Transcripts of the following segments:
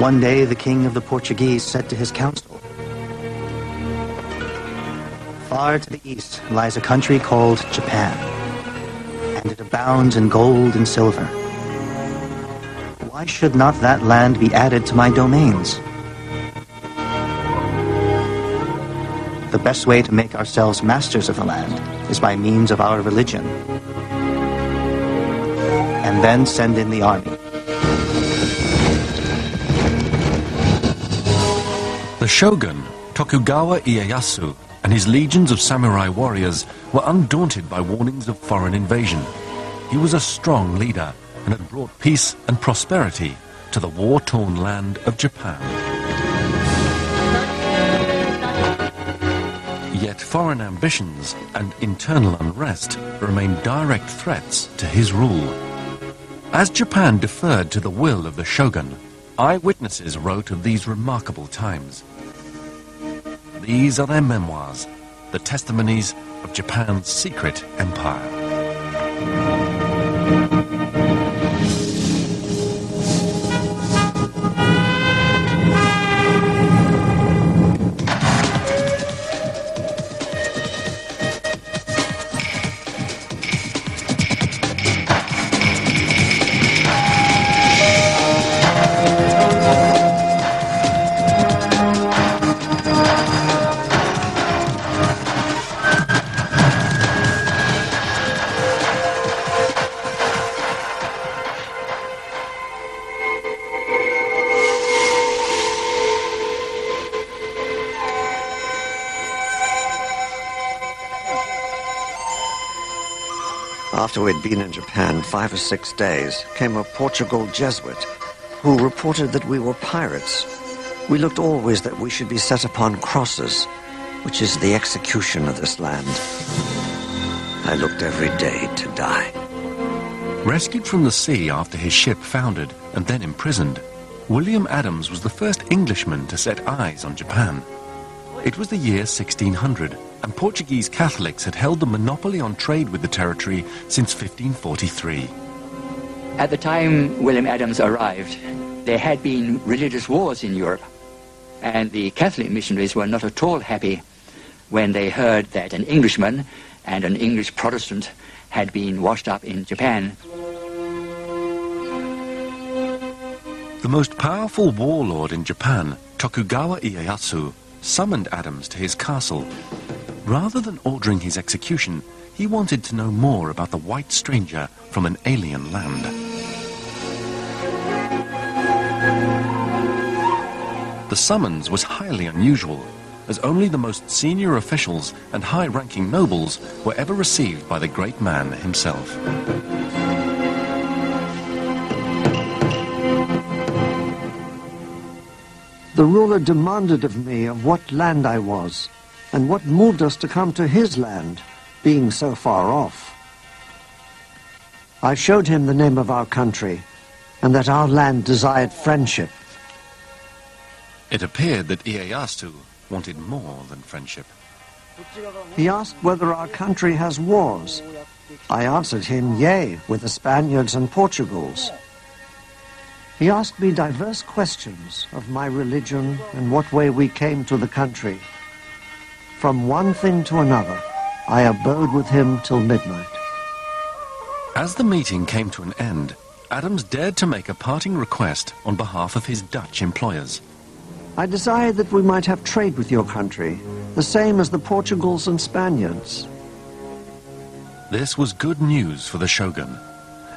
One day, the king of the Portuguese said to his council, "Far to the east lies a country called Japan, and it abounds in gold and silver. Why should not that land be added to my domains? The best way to make ourselves masters of the land is by means of our religion, and then send in the army." The shogun, Tokugawa Ieyasu, and his legions of samurai warriors were undaunted by warnings of foreign invasion. He was a strong leader and had brought peace and prosperity to the war-torn land of Japan. Yet foreign ambitions and internal unrest remained direct threats to his rule. As Japan deferred to the will of the shogun, eyewitnesses wrote of these remarkable times. These are their memoirs, the testimonies of Japan's secret empire. After we'd been in Japan 5 or 6 days, came a Portugal Jesuit who reported that we were pirates. We looked always that we should be set upon crosses, which is the execution of this land. I looked every day to die. Rescued from the sea after his ship foundered and then imprisoned, William Adams was the first Englishman to set eyes on Japan. It was the year 1600, and Portuguese Catholics had held the monopoly on trade with the territory since 1543. At the time William Adams arrived, there had been religious wars in Europe, and the Catholic missionaries were not at all happy when they heard that an Englishman and an English Protestant had been washed up in Japan. The most powerful warlord in Japan, Tokugawa Ieyasu, summoned Adams to his castle. Rather than ordering his execution, he wanted to know more about the white stranger from an alien land. The summons was highly unusual, as only the most senior officials and high-ranking nobles were ever received by the great man himself. The ruler demanded of me of what land I was, and what moved us to come to his land, being so far off. I showed him the name of our country, and that our land desired friendship. It appeared that Ieyasu wanted more than friendship. He asked whether our country has wars. I answered him, yea, with the Spaniards and Portugals. He asked me diverse questions of my religion and what way we came to the country. From one thing to another, I abode with him till midnight. As the meeting came to an end, Adams dared to make a parting request on behalf of his Dutch employers. I desired that we might have trade with your country, the same as the Portugals and Spaniards. This was good news for the shogun.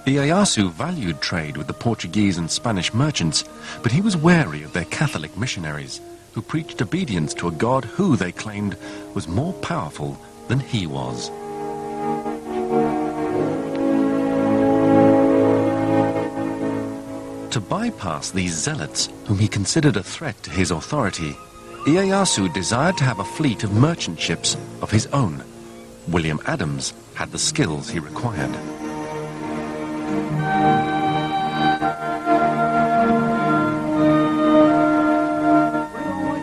Ieyasu valued trade with the Portuguese and Spanish merchants, but he was wary of their Catholic missionaries, who preached obedience to a god who, they claimed, was more powerful than he was. To bypass these zealots, whom he considered a threat to his authority, Ieyasu desired to have a fleet of merchant ships of his own. William Adams had the skills he required.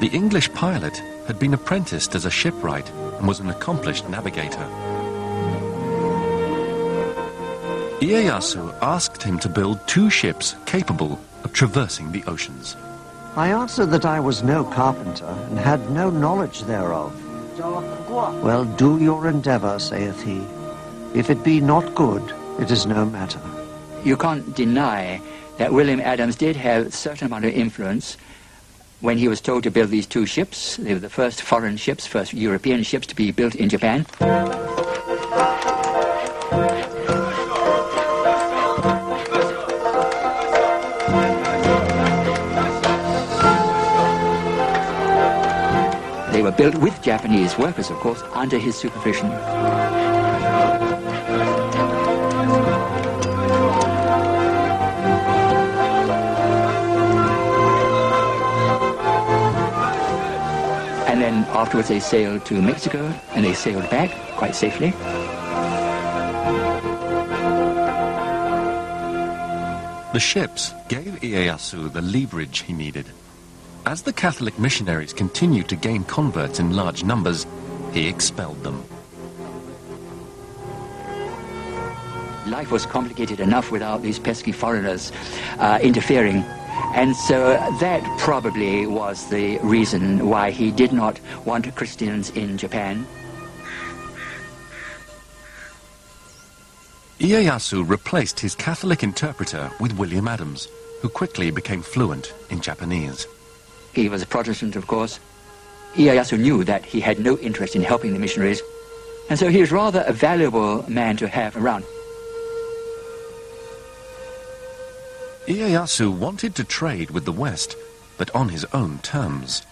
The English pilot had been apprenticed as a shipwright and was an accomplished navigator. Ieyasu asked him to build 2 ships capable of traversing the oceans. I answered that I was no carpenter and had no knowledge thereof. Well, do your endeavor, saith he. If it be not good, it is no matter. You can't deny that William Adams did have a certain amount of influence when he was told to build these two ships. They were the first foreign ships, first European ships to be built in Japan. They were built with Japanese workers, of course, under his supervision. And then afterwards they sailed to Mexico, and they sailed back quite safely. The ships gave Ieyasu the leverage he needed. As the Catholic missionaries continued to gain converts in large numbers, he expelled them. Life was complicated enough without these pesky foreigners interfering. And so that probably was the reason why he did not want Christians in Japan. Ieyasu replaced his Catholic interpreter with William Adams, who quickly became fluent in Japanese. He was a Protestant, of course. Ieyasu knew that he had no interest in helping the missionaries, and so he was rather a valuable man to have around. Ieyasu wanted to trade with the West, but on his own terms.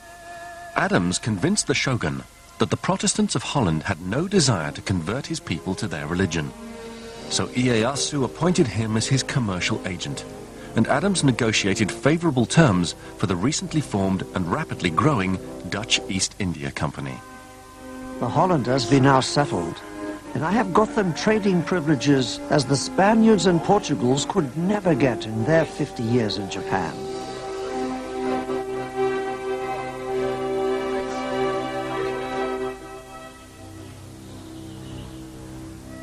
Adams convinced the shogun that the Protestants of Holland had no desire to convert his people to their religion. So Ieyasu appointed him as his commercial agent, and Adams negotiated favorable terms for the recently formed and rapidly growing Dutch East India Company. The Hollanders be now settled, and I have got them trading privileges as the Spaniards and Portugals could never get in their 50 years in Japan.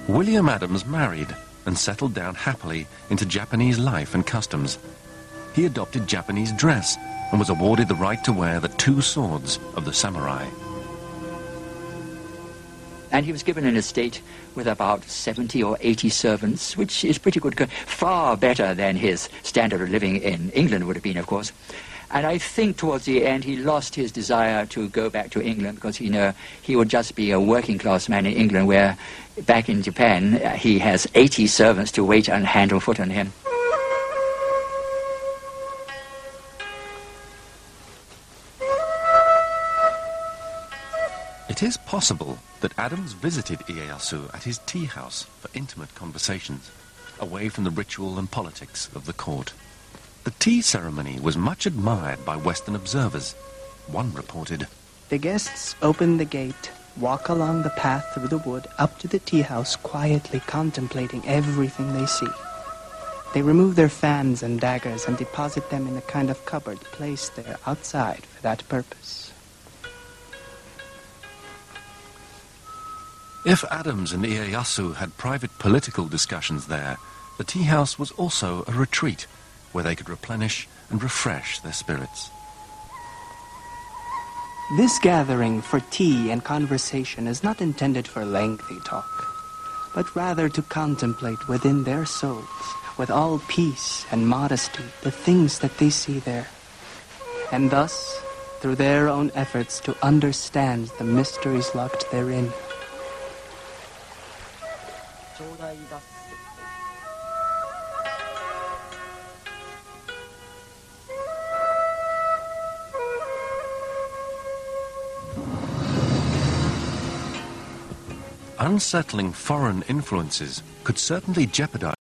William Adams married and settled down happily into Japanese life and customs. He adopted Japanese dress and was awarded the right to wear the two swords of the samurai. And he was given an estate with about 70 or 80 servants, which is pretty good, far better than his standard of living in England would have been, of course. And I think towards the end he lost his desire to go back to England, because he would just be a working class man in England, where back in Japan he has 80 servants to wait and hand or foot on him. It is possible that Adams visited Ieyasu at his tea house for intimate conversations, away from the ritual and politics of the court. The tea ceremony was much admired by Western observers. One reported, "The guests open the gate, walk along the path through the wood up to the tea house, quietly contemplating everything they see. They remove their fans and daggers and deposit them in a kind of cupboard placed there outside for that purpose." If Adams and Ieyasu had private political discussions there, the tea house was also a retreat where they could replenish and refresh their spirits. This gathering for tea and conversation is not intended for lengthy talk, but rather to contemplate within their souls, with all peace and modesty, the things that they see there, and thus, through their own efforts, to understand the mysteries locked therein. Unsettling foreign influences could certainly jeopardize